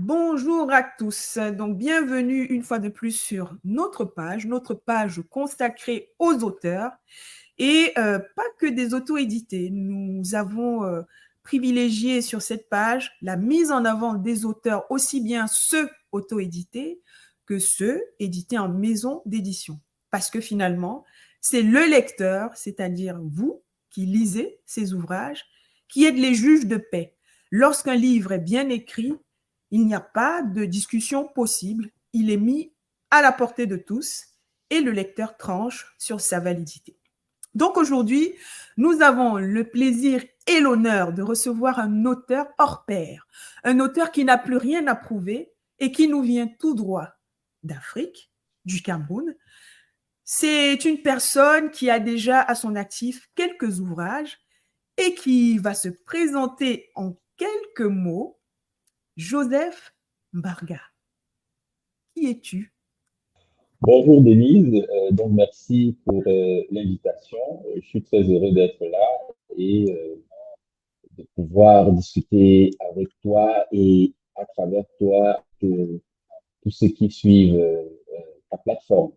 Bonjour à tous, donc bienvenue une fois de plus sur notre page consacrée aux auteurs et pas que des auto-édités. Nous avons privilégié sur cette page la mise en avant des auteurs, aussi bien ceux auto-édités que ceux édités en maison d'édition. Parce que finalement, c'est le lecteur, c'est-à-dire vous qui lisez ces ouvrages, qui êtes les juges de paix. Lorsqu'un livre est bien écrit, il n'y a pas de discussion possible. Il est mis à la portée de tous et le lecteur tranche sur sa validité. Donc aujourd'hui, nous avons le plaisir et l'honneur de recevoir un auteur hors pair, un auteur qui n'a plus rien à prouver et qui nous vient tout droit d'Afrique, du Cameroun. C'est une personne qui a déjà à son actif quelques ouvrages et qui va se présenter en quelques mots. Joseph Mbarga, qui es-tu? Bonjour Denise, donc merci pour l'invitation. Je suis très heureux d'être là et de pouvoir discuter avec toi et à travers toi tous ceux qui suivent ta plateforme.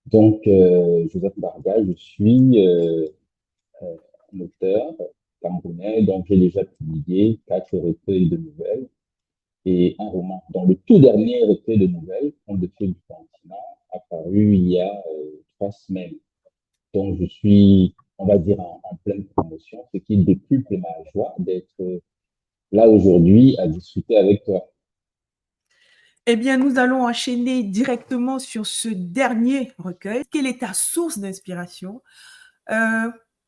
Donc, Joseph Barga, je suis un auteur camerounais, donc j'ai déjà publié 4 recueils de nouvelles et un roman. Dans le tout dernier recueil de nouvelles, Contes de fées du continent, apparu il y a 3 semaines. Donc, je suis, on va dire, en pleine promotion, ce qui décuple ma joie d'être là aujourd'hui à discuter avec toi. Eh bien, nous allons enchaîner directement sur ce dernier recueil. Quelle est ta source d'inspiration?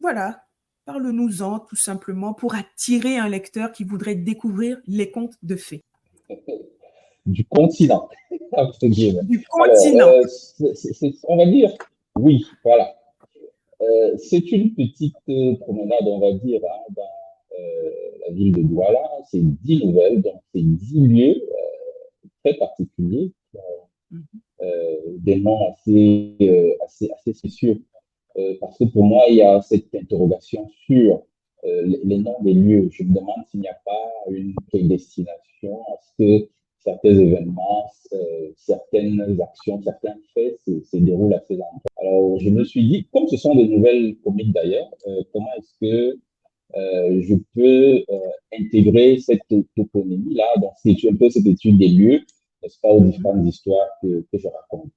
Voilà, parle-nous-en tout simplement pour attirer un lecteur qui voudrait découvrir les contes de fées. Du continent, entre guillemets. Du Alors, continent. on va dire, oui, voilà. C'est une petite promenade, on va dire, hein, dans la ville de Douala. C'est 10 nouvelles, donc c'est 10 lieux très particuliers, des noms assez spéciaux. Parce que pour moi, il y a cette interrogation sur les noms des lieux. Je me demande s'il n'y a pas une prédestination à ce que certains événements, certaines actions, certains faits se déroulent à ces endroits. Alors, je me suis dit, comme ce sont des nouvelles comiques d'ailleurs, comment est-ce que je peux intégrer cette toponymie-là, donc c'est un peu cette étude des lieux, n'est-ce pas, aux différentes histoires que je raconte.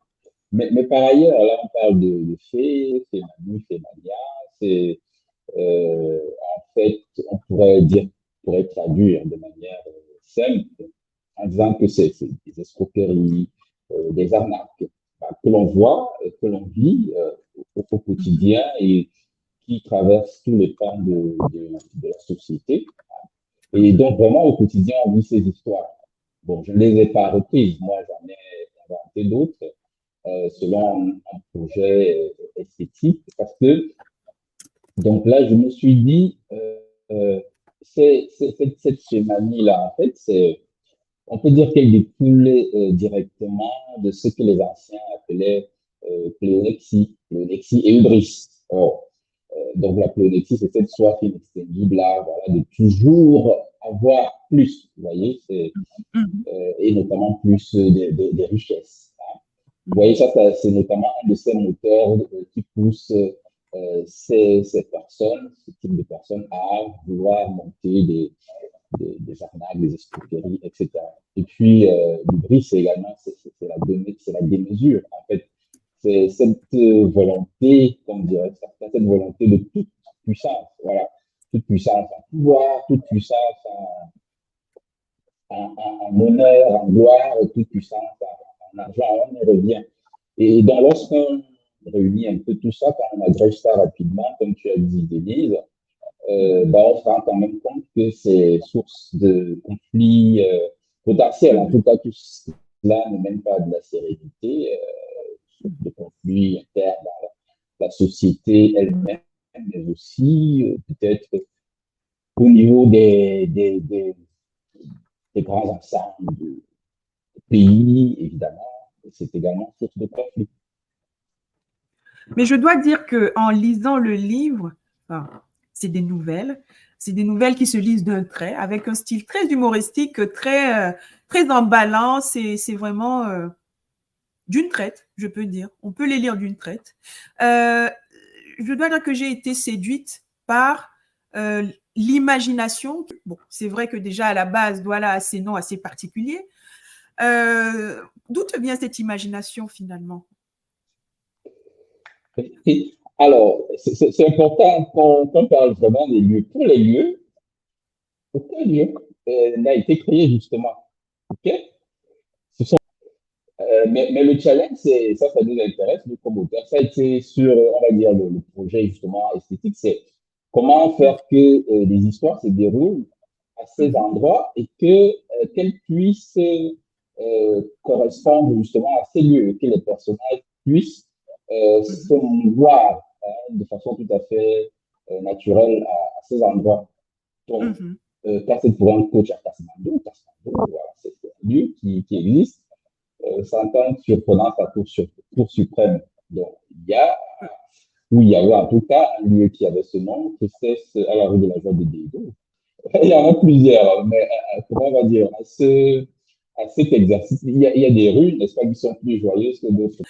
Mais par ailleurs, là, on parle de fées, féminin, fémania. C'est, en fait, on pourrait traduire de manière simple en disant que c'est des escroqueries, des arnaques que l'on voit, que l'on vit au quotidien et qui traversent tous les pans de la société. Et donc, vraiment, au quotidien, on vit ces histoires. Bon, je ne les ai pas reprises. Moi, j'en ai inventé d'autres selon un projet esthétique. Parce que, donc là, je me suis dit, cette schémanie-là, en fait, on peut dire qu'elle découle directement de ce que les anciens appelaient pléonexie et hubris. Or, donc la pléonexie, c'est cette soif inextinguible là, voilà, de toujours avoir plus, vous voyez, et notamment plus des richesses. Hein. Vous voyez, ça c'est notamment un de ces moteurs qui pousse ces personnes, ce type de personnes, à vouloir monter des arnaques, des escroqueries, etc. Et puis, l'hubris, c'est également c'est la démesure. En fait, c'est cette volonté, comme dirait certains, cette volonté de toute puissance. Voilà. Toute puissance en pouvoir, toute puissance en honneur, en gloire, toute puissance en argent. On y revient. Et donc, lorsqu'on réunit un peu tout ça, quand on agrège ça rapidement, comme tu as dit, Denise, on se rend quand même compte que c'est source de conflits potentiels. En tout cas, tout cela ne mène pas de la sérénité, de conflits internes dans la société elle-même, mais aussi peut-être au niveau des grands ensembles de pays, évidemment. C'est également source de conflits. Mais je dois dire qu'en lisant le livre, enfin, c'est des nouvelles, C'est des nouvelles qui se lisent d'un trait, avec un style très humoristique, très emballant. C'est vraiment d'une traite, je peux dire. On peut les lire d'une traite. Je dois dire que j'ai été séduite par l'imagination. Bon, c'est vrai que déjà à la base, Douala a ces noms assez particuliers. D'où te vient cette imagination finalement? Et alors, c'est important qu'on parle vraiment des lieux. Pour les lieux, aucun lieu n'a été créé justement. OK? Ce sont, mais le challenge, c'est ça, ça nous intéresse, nous, comme auteurs. Ça a été sur, on va dire, le projet justement esthétique, c'est comment faire que les histoires se déroulent à ces Mhm, endroits et que qu'elles puissent correspondre justement à ces lieux, et que les personnages puissent se mhm, mouvoir de façon tout à fait naturelle à ces endroits. Donc, mhm, quand c'est pour un coach à Kathmandu, voilà, c'est un lieu qui existe, s'entend surprenant à Cour suprême. Donc, il y a, où il y avait en tout cas un lieu qui avait ce nom, que c'est à la rue de la Joie de Diego. Il y en a plusieurs, mais comment on va dire, à cet exercice, il y a des rues, n'est-ce pas, qui sont plus joyeuses que d'autres.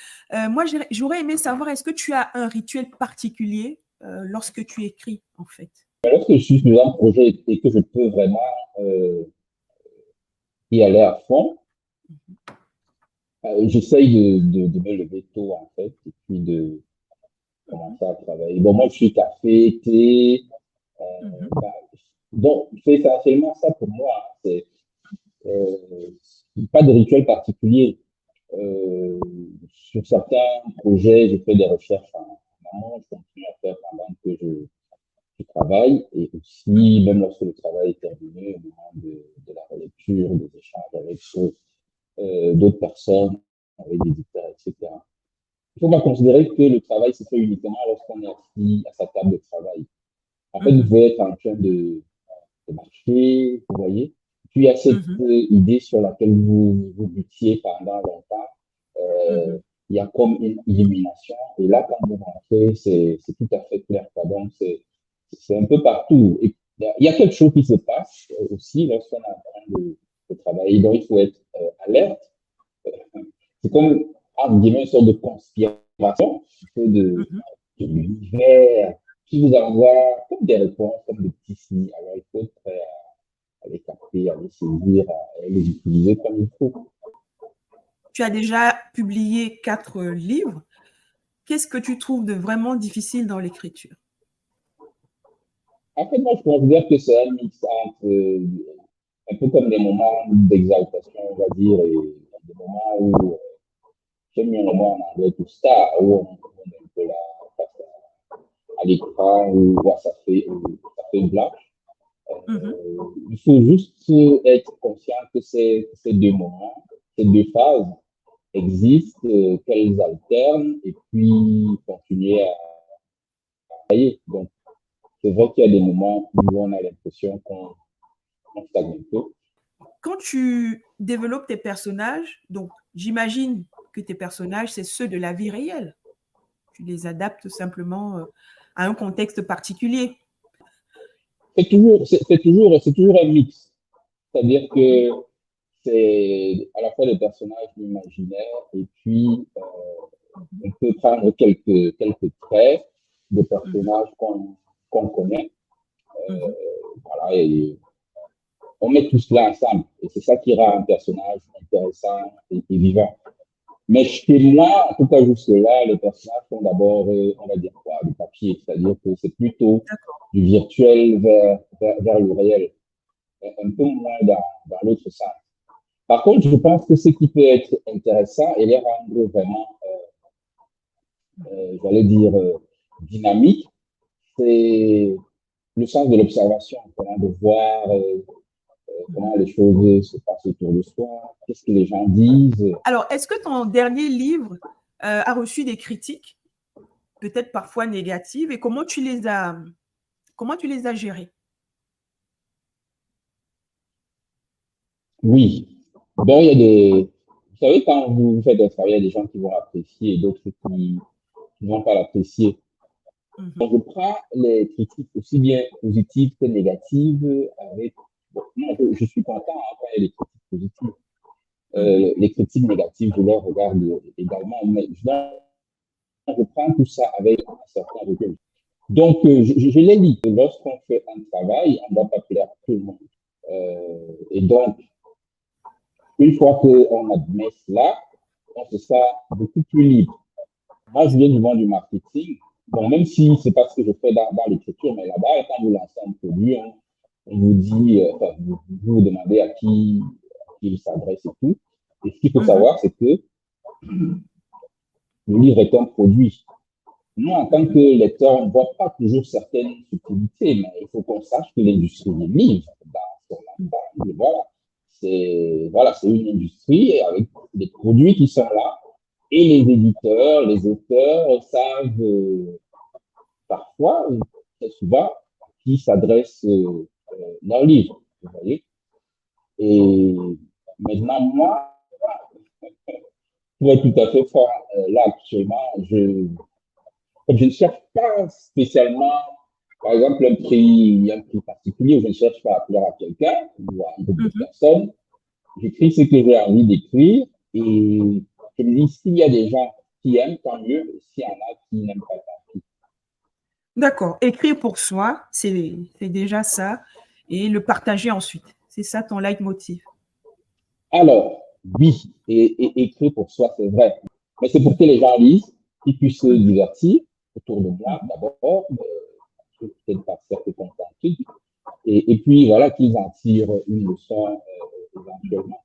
moi, j'aurais aimé savoir, est-ce que tu as un rituel particulier lorsque tu écris, en fait? Mais lorsque je suis dans un projet et que je peux vraiment euh, y aller à fond, j'essaye de me lever tôt, en fait, et puis de Mhm, commencer à travailler. Bon, moi, je suis café, thé, mhm, bah, donc, c'est essentiellement ça pour moi. Hein. C'est euh, pas de rituel particulier. Euh, sur certains projets, je fais des recherches en amont, je continue à faire pendant que je travaille et aussi, mhm, même lorsque le travail est terminé, au moment de la relecture, des échanges avec d'autres personnes, avec des éditeurs, etc. Il faut pas considérer que le travail se fait uniquement lorsqu'on est assis à sa table de travail. En fait, vous mhm, pouvez être en train de marcher, vous voyez. Puis il y a cette mhm, idée sur laquelle vous butiez pendant longtemps. Euh, mhm. il y a comme une illumination. Et là, quand vous rentrez, c'est tout à fait clair. Quoi. Donc, c'est un peu partout. Et il y a quelque chose qui se passe aussi lorsqu'on est en train de travailler. Donc, il faut être alerte. C'est comme, entre guillemets, une sorte de conspiration un peu Mhm. de l'univers qui vous envoie comme des réponses, comme des petits signes. Alors, il faut être prêt à les capter, à les saisir, à les utiliser comme il faut. Tu as déjà publié 4 livres. Qu'est-ce que tu trouves de vraiment difficile dans l'écriture? En fait, moi, je considère que c'est un mix entre un peu comme des moments d'exaltation, on va dire, et des moments où j'aime bien le mot en anglais tout ça, où on est un peu là face à l'écran, où ça fait blanche. Mhm, Il faut juste être conscient que ces deux moments, ces deux phases existent, qu'elles alternent, et puis continuer à travailler. Donc, c'est vrai qu'il y a des moments où on a l'impression qu'on stagne un peu. quand tu développes tes personnages, donc j'imagine que tes personnages, c'est ceux de la vie réelle. Tu les adaptes simplement à un contexte particulier. C'est toujours un mix. C'est-à-dire que c'est à la fois des personnages imaginaires et puis Mhm, on peut prendre quelques traits de mhm, personnages qu'on connaît. mhm. Voilà, et on met tout cela ensemble. Et c'est ça qui rend un personnage intéressant et vivant. Mais chez moi, en tout cas jusque-là, les personnages sont d'abord, on va dire quoi, du papier. C'est-à-dire que c'est plutôt D'accord. du virtuel vers le réel. Un peu moins dans l'autre sens. Par contre, je pense que ce qui peut être intéressant et les rendre vraiment, j'allais dire, dynamique, c'est le sens de l'observation, comment de voir Mhm. comment les choses se passent autour de soi, qu'est-ce que les gens disent. Alors, est-ce que ton dernier livre a reçu des critiques, peut-être parfois négatives, et comment tu les as gérées? Oui. Bon, il y a des... Vous savez, quand vous faites un travail, il y a des gens qui vont apprécier et d'autres qui ne vont pas l'apprécier. Mhm. Donc, je prends les critiques aussi bien positives que négatives avec. Bon, non, je suis content quand il y a des critiques positives. Mhm. Les critiques négatives, je les regarde également, mais je prends tout ça avec un certain recul. Donc, je l'ai dit, lorsqu'on fait un travail, on ne doit pas plaire à tout le monde. Et donc, une fois qu'on admet cela, on se sent beaucoup plus libre. Moi, je viens du monde du marketing. Bon, même si c'est pas ce que je fais dans l'écriture, mais là-bas, quand vous lancez un produit, on vous dit, enfin, vous demandez à qui il s'adresse et tout. Et ce qu'il faut Mhm. savoir, c'est que le livre est un produit. Nous, en tant que Mhm. lecteur, on ne voit pas toujours certaines subtilités, mais il faut qu'on sache que l'industrie du livre, dans son ensemble, voilà, c'est une industrie avec des produits qui sont là, et les éditeurs, les auteurs savent parfois, très souvent, qui s'adressent leur livre. Vous voyez. Et maintenant, moi, pour être tout à fait franc, là actuellement, comme je ne cherche pas spécialement, par exemple, un prix particulier, je ne cherche pas à plaire à quelqu'un ou à un groupe de Mhm. personnes. J'écris ce que j'ai envie d'écrire et je me dis, s'il y a des gens qui aiment, tant mieux. S'il y en a qui n'aiment pas, tant pis. D'accord. Écrire pour soi, c'est déjà ça. Et le partager ensuite. C'est ça ton leitmotiv. Alors, oui, et écrire pour soi, c'est vrai. Mais c'est pour que les gens lisent, qu'ils puissent se Mhm. divertir autour de moi, Mhm. d'abord, peut-être par certains contentieux, et puis voilà, qu'ils en tirent une leçon éventuellement.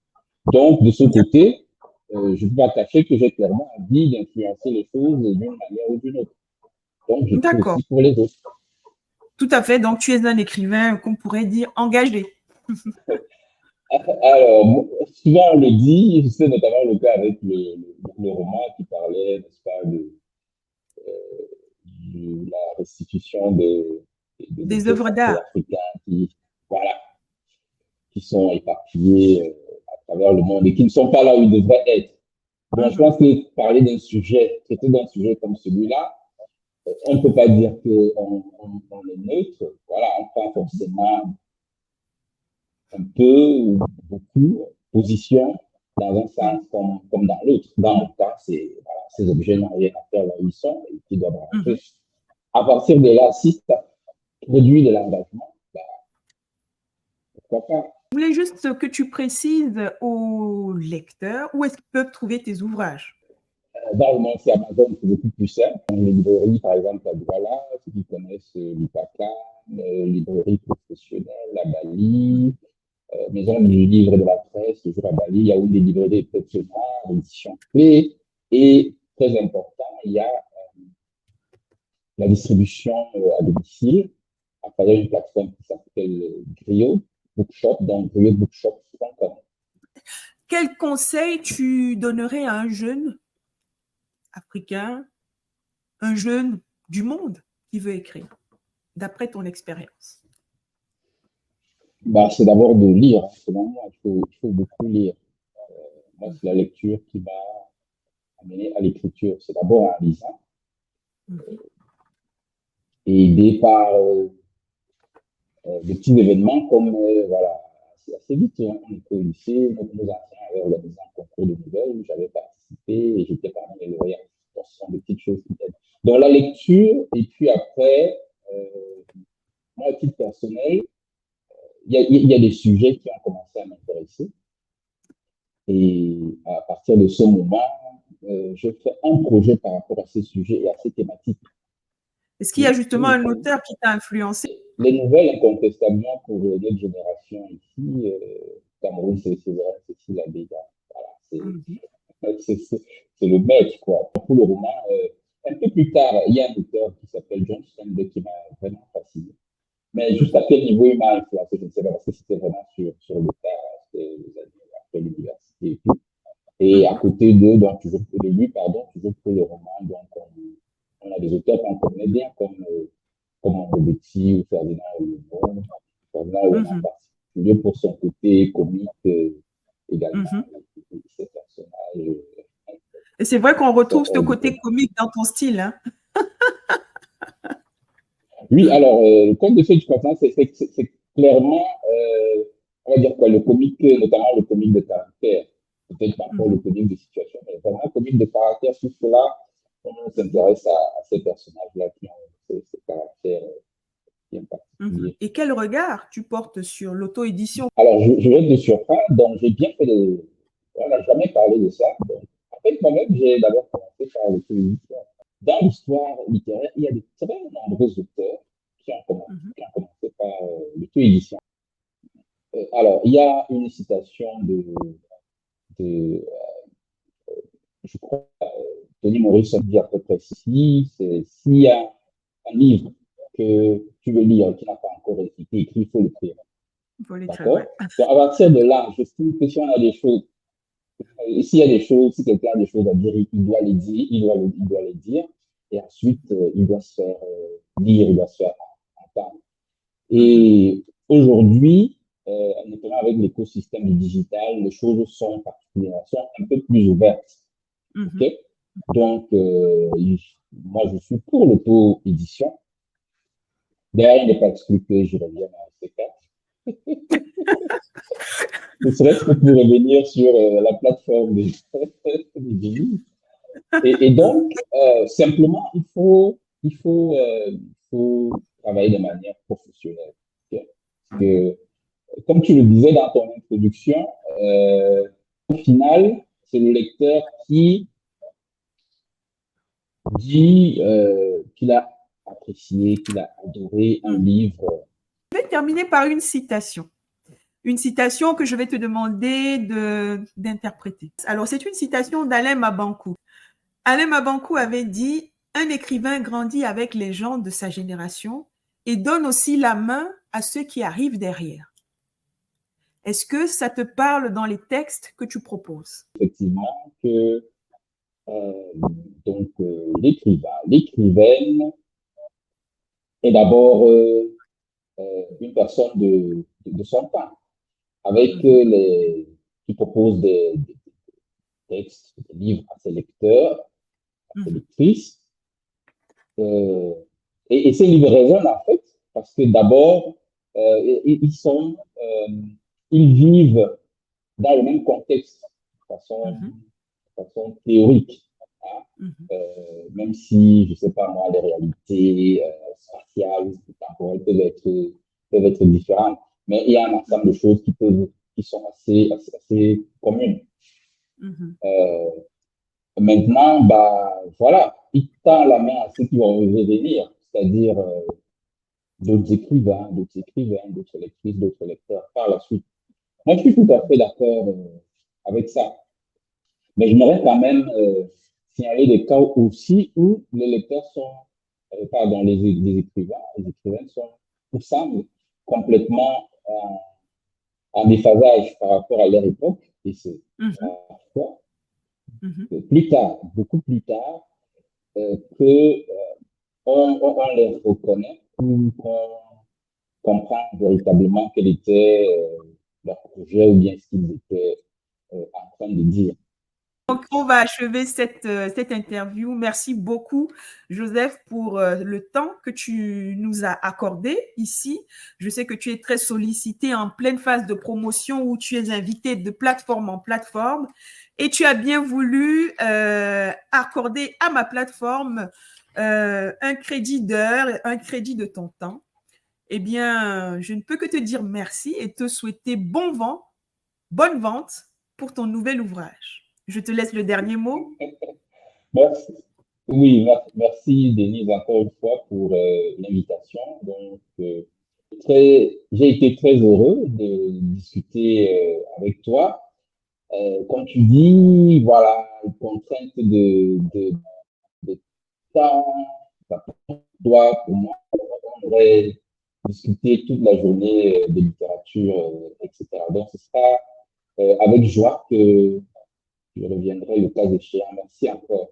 Donc, de ce D'accord. côté, je ne peux pas cacher que j'ai clairement envie d'influencer les choses d'une manière ou d'une autre. Donc, j'écris D'accord. aussi pour les autres. Tout à fait. Donc, tu es un écrivain qu'on pourrait dire engagé. Alors, souvent on le dit, c'est notamment le cas avec le roman qui parlait, n'est-ce pas, de la restitution des Des objets œuvres sacrés d'art. africains voilà, qui sont éparpillés à travers le monde et qui ne sont pas là où ils devraient être. Bon, je Mhm. pense que parler d'un sujet, traiter d'un sujet comme celui-là, on ne peut pas dire qu'on est neutre. Voilà, on prend forcément un peu ou beaucoup position dans un Mhm. sens comme dans l'autre. Dans le cas, c'est voilà, ces objets n'ont rien à faire là où ils sont et qui doivent Mhm. rentrer. À partir de là, si ça produit de l'engagement, ben, pourquoi pas. Je voulais juste que tu précises aux lecteurs où est-ce qu'ils peuvent trouver tes ouvrages. Dans le monde, c'est Amazon, c'est beaucoup plus simple. Dans les librairies, par exemple, à Douala, ceux qui connaissent l'UPACA, librairie professionnelle, la Bali, maison du livre et de la presse, toujours à Bali, il y a une des librairies exceptionnelles, édition clé. Et très important, il y a la distribution à domicile à travers une plateforme qui s'appelle Griot Bookshop, donc griotbookshop.com. Quel conseil tu donnerais à un jeune africain, un jeune du monde qui veut écrire, d'après ton expérience? Bah, c'est d'abord de lire. Selon moi, il faut beaucoup lire. Moi, c'est la Mhm. lecture qui m'a amené à l'écriture. C'est d'abord en lisant Mhm. et aidé par des petits événements comme, voilà, c'est assez vite, on était au lycée, nos enseignants avaient organisé un concours de nouvelles où j'avais participé et j'étais parmi les lauréats. Donc, ce sont des petites choses qui aident. Donc, la lecture, et puis après, euh, moi, à titre personnel, il y a des sujets qui ont commencé à m'intéresser. Et à partir de ce moment, je fais un projet par rapport à ces sujets et à ces thématiques. Est-ce qu'il y a justement un Et auteur qui t'a influencé? les nouvelles, incontestablement, pour notre génération ici, Cameroun, c'est Cécile Abéga. Voilà, Mhm. c'est le maître, quoi. Pour le roman, un peu plus tard, il y a un auteur qui s'appelle John Steinbeck qui m'a vraiment fasciné. Mais juste à Mhm. quel niveau il m'a influencé, je ne sais pas, parce que c'était vraiment sur le tas, c'était les années après l'université et tout. Et à Mhm. côté d'eux, donc toujours pour le lui, pardon, toujours pour le roman, donc on a des auteurs qu'on connaît bien, comme Betty ou Ferdinand Olympon. Ferdinand Olympon en Mhm. particulier pour son côté comique également, Mhm. ces personnages Et c'est vrai qu'on qui retrouve sont ce hors du côté commun. comique dans ton style, hein. Oui, alors, le conte de fées du printemps, c'est clairement, on va dire quoi, le comique, notamment le comique de caractère. Peut-être parfois le Mhm, comique de situation, mais vraiment le comique de caractère, puisque là, on s'intéresse à ces personnages-là qui ont ces caractères bien mhm. particuliers. Et quel regard tu portes sur l'auto-édition? Alors, je vais te surprendre, donc j'ai bien fait de... On n'a jamais parlé de ça. Donc, en fait, moi-même, j'ai d'abord commencé par l'auto-édition. Dans l'histoire littéraire, il y a de très nombreux auteurs Mhm, qui ont commencé par l'auto-édition. Alors, il y a une citation de je crois, Toni Morrison dit à peu près ceci, c'est s'il y a un livre que tu veux lire qui n'a pas encore été écrit, il faut l'écrire. il faut l'écrire, ouais. D'accord? Donc, à partir de là, je trouve que si on a des choses, s'il y a des choses, si quelqu'un a des choses à dire, il doit les dire, il doit les dire, et ensuite, il doit se faire lire, il doit se faire entendre. Mhm, Et aujourd'hui, notamment avec l'écosystème du digital, les choses sont particulièrement, sont un peu plus ouvertes. mhm. OK? Donc, moi, je suis pour l'auto-édition. D'ailleurs, il n'est pas exclu que je revienne à C4. Ce serait-ce que pour revenir sur la plateforme des Génies. Et donc, simplement, il faut travailler de manière professionnelle. Okay? Parce que, comme tu le disais dans ton introduction, au final, c'est le lecteur qui dit qu'il a apprécié, qu'il a adoré un livre. Je vais terminer par une citation. Une citation que je vais te demander d'interpréter. Alors, c'est une citation d'Alain Mabankou. Alain Mabankou avait dit: un écrivain grandit avec les gens de sa génération et donne aussi la main à ceux qui arrivent derrière. Est-ce que ça te parle dans les textes que tu proposes? Effectivement, que euh, l'écrivain, l'écrivaine est d'abord une personne de son temps, avec Mhm, qui propose des textes, des livres à ses lecteurs, à ses mhm, lectrices. Euh, et ces livres résonnent en fait, parce que d'abord, ils sont, ils vivent dans le même contexte, mhm, de façon théorique. Hein. mhm, Même si, je ne sais pas moi, les réalités spatiales, temporelles peuvent être différentes. Mais il y a un ensemble de choses qui sont assez communes. mhm, Euh, Maintenant, bah, voilà, il tend la main à ceux qui vont revenir, c'est-à-dire d'autres écrivains, d'autres lectrices, d'autres lecteurs par la suite. Moi, je suis tout à fait d'accord avec ça. Mais je n'aurais quand même signalé des cas aussi où les lecteurs sont, pardon, les écrivains sont, ou semblent complètement en déphasage par rapport à leur époque. Et c'est mhm, parfois, mhm. plus tard, beaucoup plus tard, que on les reconnaît ou qu'on comprend véritablement quel était leur projet ou bien ce qu'ils étaient en train de dire. Donc, on va achever cette interview. Merci beaucoup, Joseph, pour le temps que tu nous as accordé ici. Je sais que tu es très sollicité en pleine phase de promotion où tu es invité de plateforme en plateforme et tu as bien voulu accorder à ma plateforme un crédit d'heure, un crédit de ton temps. Eh bien, je ne peux que te dire merci et te souhaiter bon vent, bonne vente pour ton nouvel ouvrage. Je te laisse le dernier mot. Merci. Oui, merci Denise encore une fois pour l'invitation. Donc, j'ai été très heureux de discuter avec toi. Comme tu dis, voilà, une contrainte de temps, ça doit pour moi, on aurait discuté toute la journée de littérature, etc. Donc, ce sera avec joie que je reviendrai le cas échéant. Merci encore.